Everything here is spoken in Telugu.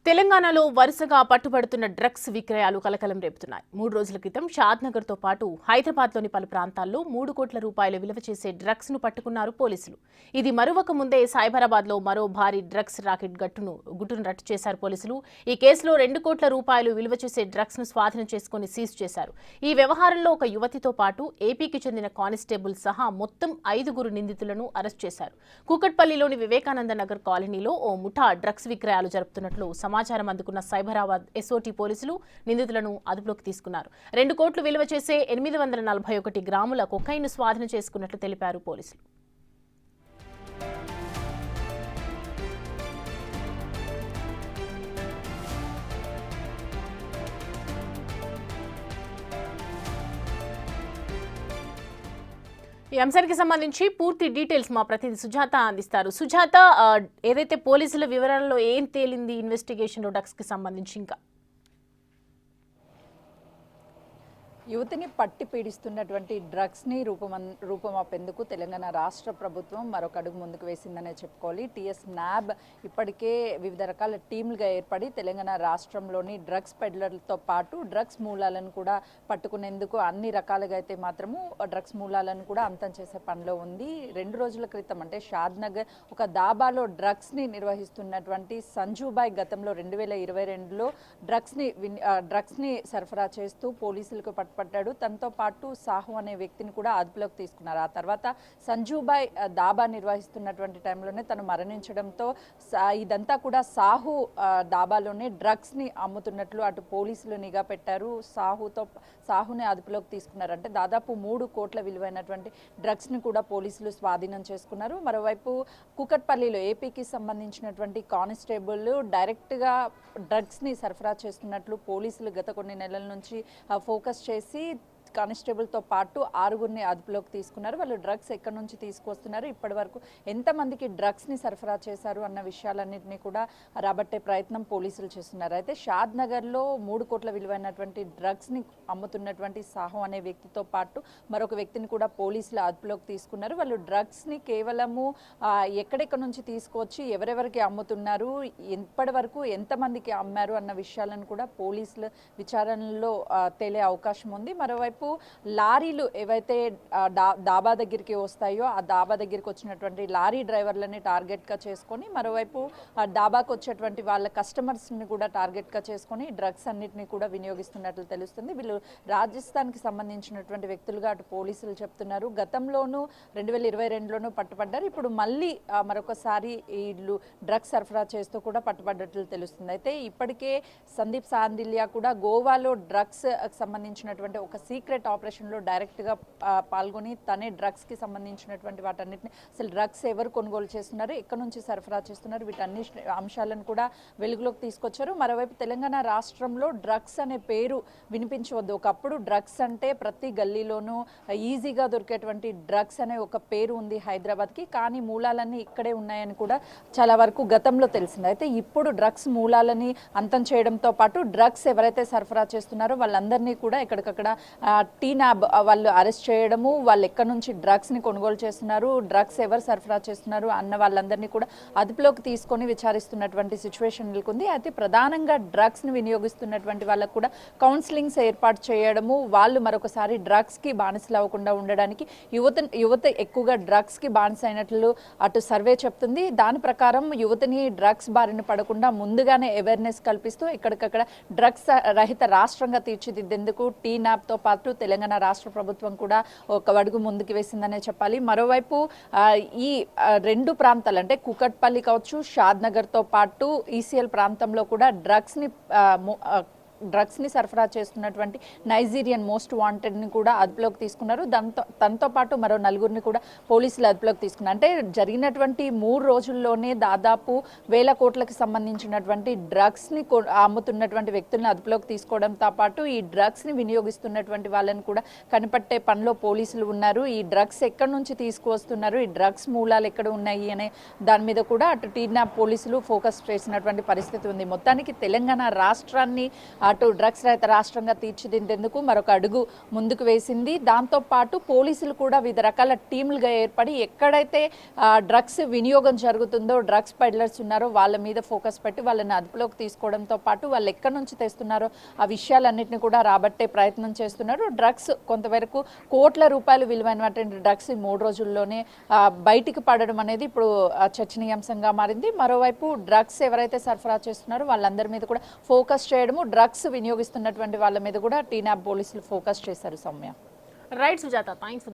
తెలంగాణలో వరుసగా పట్టుబడుతున్న డ్రగ్స్ విక్రయాలు కలకలం రేపుతున్నాయి. 3 రోజుల క్రితం షాద్నగర్తో పాటు హైదరాబాద్లోని పలు ప్రాంతాల్లో 3 కోట్ల రూపాయల విలువ చేసే డ్రగ్స్ ను పట్టుకున్నారు పోలీసులు. ఇది మరొక ముందే సైబరాబాద్లో మరో భారీ డ్రగ్స్ రాకెట్ గుట్టును రట్టు చేశారు పోలీసులు. ఈ కేసులో 2 కోట్ల రూపాయలు విలువ చేసే డ్రగ్స్ ను స్వాధీనం చేసుకుని సీజ్ చేశారు. ఈ వ్యవహారంలో ఒక యువతితో పాటు ఏపీకి చెందిన కానిస్టేబుల్ సహా మొత్తం 5 నిందితులను అరెస్ట్ చేశారు. కూకట్పల్లిలోని వివేకానంద నగర్ కాలనీలో ఓ ముఠా డ్రగ్స్ విక్రయాలు జరుపుతున్నట్లు సమాచారం అందుకున్న సైబరాబాద్ ఎస్ఓటీ పోలీసులు నిందితులను అదుపులోకి తీసుకున్నారు. 2 కోట్లు విలువ చేసే 841 గ్రాముల కొకైన్ స్వాధీనం చేసుకున్నట్లు తెలిపారు పోలీసులు. ఈ అంశానికి సంబంధించి పూర్తి డీటెయిల్స్ మా ప్రతినిధి సుజాత అందిస్తారు. సుజాత, ఏదైతే పోలీసుల వివరాల్లో ఏం తేలింది ఇన్వెస్టిగేషన్ డ్రగ్స్ కి సంబంధించి? ఇంకా యువతిని పట్టి పీడిస్తున్నటువంటి డ్రగ్స్ని రూపమాపేందుకు తెలంగాణ రాష్ట్ర ప్రభుత్వం మరొక అడుగు ముందుకు వేసిందనే చెప్పుకోవాలి. టీఎస్ న్యాబ్ ఇప్పటికే వివిధ రకాల టీంలుగా ఏర్పడి తెలంగాణ రాష్ట్రంలోని డ్రగ్స్ పెడ్లర్లతో పాటు డ్రగ్స్ మూలాలను కూడా పట్టుకునేందుకు అన్ని రకాలుగా అయితే మాత్రము డ్రగ్స్ మూలాలను కూడా అంతం చేసే పనిలో ఉంది. 2 రోజుల క్రితం అంటే షాద్నగర్ ఒక దాబాలో డ్రగ్స్ని నిర్వహిస్తున్నటువంటి సంజుబాయ్ గతంలో 2022లో డ్రగ్స్ని సరఫరా చేస్తూ పోలీసులకు పట్టాడు. తనతో పాటు సాహు అనే వ్యక్తిని కూడా అదుపులోకి తీసుకున్నారు. ఆ తర్వాత సంజుబాయ్ దాబా నిర్వహిస్తున్నటువంటి టైంలోనే తను మరణించడంతో ఇదంతా కూడా సాహు దాబాలోనే డ్రగ్స్ని అమ్ముతున్నట్లు అటు పోలీసులు నిఘా పెట్టారు. సాహుని అదుపులోకి తీసుకున్నారు. అంటే దాదాపు 3 కోట్ల విలువైనటువంటి డ్రగ్స్ని కూడా పోలీసులు స్వాధీనం చేసుకున్నారు. మరోవైపు కూకట్పల్లిలో ఏపీకి సంబంధించినటువంటి కానిస్టేబుల్ డైరెక్ట్గా డ్రగ్స్ని సరఫరా చేస్తున్నట్లు పోలీసులు గత కొన్ని నెలల నుంచి ఫోకస్ చేసి కానిస్టేబుల్తో పాటు 6 అదుపులోకి తీసుకున్నారు. వాళ్ళు డ్రగ్స్ ఎక్కడి నుంచి తీసుకొస్తున్నారు, ఇప్పటి వరకు ఎంతమందికి డ్రగ్స్ని సరఫరా చేశారు అన్న విషయాలన్నింటినీ కూడా రాబట్టే ప్రయత్నం పోలీసులు చేస్తున్నారు. అయితే షాద్నగర్లో 3 కోట్ల విలువైనటువంటి డ్రగ్స్ని అమ్ముతున్నటువంటి సాహు అనే వ్యక్తితో పాటు మరొక వ్యక్తిని కూడా పోలీసులు అదుపులోకి తీసుకున్నారు. వాళ్ళు డ్రగ్స్ని కేవలము ఎక్కడెక్కడి నుంచి తీసుకొచ్చి ఎవరెవరికి అమ్ముతున్నారు, ఇప్పటి వరకు ఎంతమందికి అమ్మారు అన్న విషయాలను కూడా పోలీసుల విచారణలో తేలే అవకాశం ఉంది. మరోవైపు లారీలు ఏవైతే దాబా దగ్గరికి వస్తాయో ఆ దాబా దగ్గరికి వచ్చినటువంటి లారీ డ్రైవర్లని టార్గెట్గా చేసుకొని, మరోవైపు దాబాకు వచ్చేటువంటి వాళ్ళ కస్టమర్స్ని కూడా టార్గెట్గా చేసుకొని డ్రగ్స్ అన్నిటిని కూడా వినియోగిస్తున్నట్లు తెలుస్తుంది. వీళ్ళు రాజస్థాన్కి సంబంధించినటువంటి వ్యక్తులుగా అటు పోలీసులు చెప్తున్నారు. గతంలోనూ 2022లోనూ పట్టుబడ్డారు. ఇప్పుడు మళ్ళీ మరొకసారి వీళ్ళు డ్రగ్స్ సరఫరా చేస్తూ కూడా పట్టుబడ్డట్లు తెలుస్తుంది. అయితే ఇప్పటికే సందీప్ సాందిల్యా కూడా గోవాలో డ్రగ్స్ సంబంధించినటువంటి ఒక సీక్రెట్ ఆపరేషన్లో డైరెక్ట్గా పాల్గొని తనే డ్రగ్స్కి సంబంధించినటువంటి వాటన్నిటిని అసలు డ్రగ్స్ ఎవరు కొనుగోలు చేస్తున్నారు, ఎక్కడి నుంచి సరఫరా చేస్తున్నారు, వీటన్ని అంశాలను కూడా వెలుగులోకి తీసుకొచ్చారు. మరోవైపు తెలంగాణ రాష్ట్రంలో డ్రగ్స్ అనే పేరు వినిపించవద్దు. ఒకప్పుడు డ్రగ్స్ అంటే ప్రతి గల్లీలోనూ ఈజీగా దొరికేటువంటి డ్రగ్స్ అనే ఒక పేరు ఉంది హైదరాబాద్కి. కానీ మూలాలన్నీ ఇక్కడే ఉన్నాయని కూడా చాలా వరకు గతంలో తెలిసింది. అయితే ఇప్పుడు డ్రగ్స్ మూలాలని అంతం చేయడంతో పాటు డ్రగ్స్ ఎవరైతే సరఫరా చేస్తున్నారో వాళ్ళందరినీ కూడా ఎక్కడికక్కడ టీనాబ్ వాళ్ళు అరెస్ట్ చేయడము, వాళ్ళు ఎక్కడి నుంచి డ్రగ్స్ని కొనుగోలు చేస్తున్నారు, డ్రగ్స్ ఎవరు సరఫరా చేస్తున్నారు అన్న వాళ్ళందరినీ కూడా అదుపులోకి తీసుకొని విచారిస్తున్నటువంటి సిచ్యువేషన్ నెలకొంది. అయితే ప్రధానంగా డ్రగ్స్ని వినియోగిస్తున్నటువంటి వాళ్ళకు కూడా కౌన్సిలింగ్స్ ఏర్పాటు చేయడము, వాళ్ళు మరొకసారి డ్రగ్స్కి బానిసలు అవ్వకుండా ఉండడానికి యువత ఎక్కువగా డ్రగ్స్కి బానిస అయినట్లు అటు సర్వే చెప్తుంది. దాని ప్రకారం యువతని డ్రగ్స్ బారిన పడకుండా ముందుగానే అవేర్నెస్ కల్పిస్తూ ఎక్కడికక్కడ డ్రగ్స్ రహిత రాష్ట్రంగా తీర్చిదిద్దేందుకు టీనాబ్తో పాటు తెలంగాణ రాష్ట్ర ప్రభుత్వం కూడా ఒక అడుగు ముందుకు వేసిందనే చెప్పాలి. మరోవైపు ఈ 2 ప్రాంతాలు అంటే కూకట్పల్లి కావచ్చు, షాద్నగర్తో పాటు ఈసీఎల్ ప్రాంతంలో కూడా డ్రగ్స్ని సరఫరా చేస్తున్నటువంటి నైజీరియన్ మోస్ట్ వాంటెడ్ని కూడా అదుపులోకి తీసుకున్నారు. తనతో పాటు మరో 4 కూడా పోలీసులు అదుపులోకి తీసుకున్నారు. అంటే జరిగినటువంటి 3 రోజుల్లోనే దాదాపు 1000 కోట్లకు సంబంధించినటువంటి డ్రగ్స్ని అమ్ముతున్నటువంటి వ్యక్తులను అదుపులోకి తీసుకోవడంతో పాటు ఈ డ్రగ్స్ని వినియోగిస్తున్నటువంటి వాళ్ళని కూడా కనిపట్టే పనిలో పోలీసులు ఉన్నారు. ఈ డ్రగ్స్ ఎక్కడి నుంచి తీసుకువస్తున్నారు, ఈ డ్రగ్స్ మూలాలు ఎక్కడ ఉన్నాయి అనే దాని మీద కూడా అటు టీనాబ్ పోలీసులు ఫోకస్ చేసినటువంటి పరిస్థితి ఉంది. మొత్తానికి తెలంగాణ రాష్ట్రాన్ని అటు డ్రగ్స్ రహిత రాష్ట్రంగా తీర్చిదిద్దేందుకు మరొక అడుగు ముందుకు వేసింది. దాంతోపాటు పోలీసులు కూడా వివిధ రకాల టీంలుగా ఏర్పడి ఎక్కడైతే డ్రగ్స్ వినియోగం జరుగుతుందో, డ్రగ్స్ పెడ్లర్స్ ఉన్నారో వాళ్ళ మీద ఫోకస్ పెట్టి వాళ్ళని అదుపులోకి తీసుకోవడంతో పాటు వాళ్ళు ఎక్కడి నుంచి తెస్తున్నారో ఆ విషయాలన్నింటినీ కూడా రాబట్టే ప్రయత్నం చేస్తున్నారు. డ్రగ్స్ కొంతవరకు కోట్ల రూపాయలు విలువైనటువంటి డ్రగ్స్ ఈ 3 రోజుల్లోనే బయటికి పడడం అనేది ఇప్పుడు చర్చనీయాంశంగా మారింది. మరోవైపు డ్రగ్స్ ఎవరైతే సరఫరా చేస్తున్నారో వాళ్ళందరి మీద కూడా ఫోకస్ చేయడము, డ్రగ్స్ వినియోగిస్తున్నటువంటి వాళ్ళ మీద కూడా టీనాబ్ పోలీసులు ఫోకస్ చేశారు. సౌమ్య. Right Sujatha, thanks.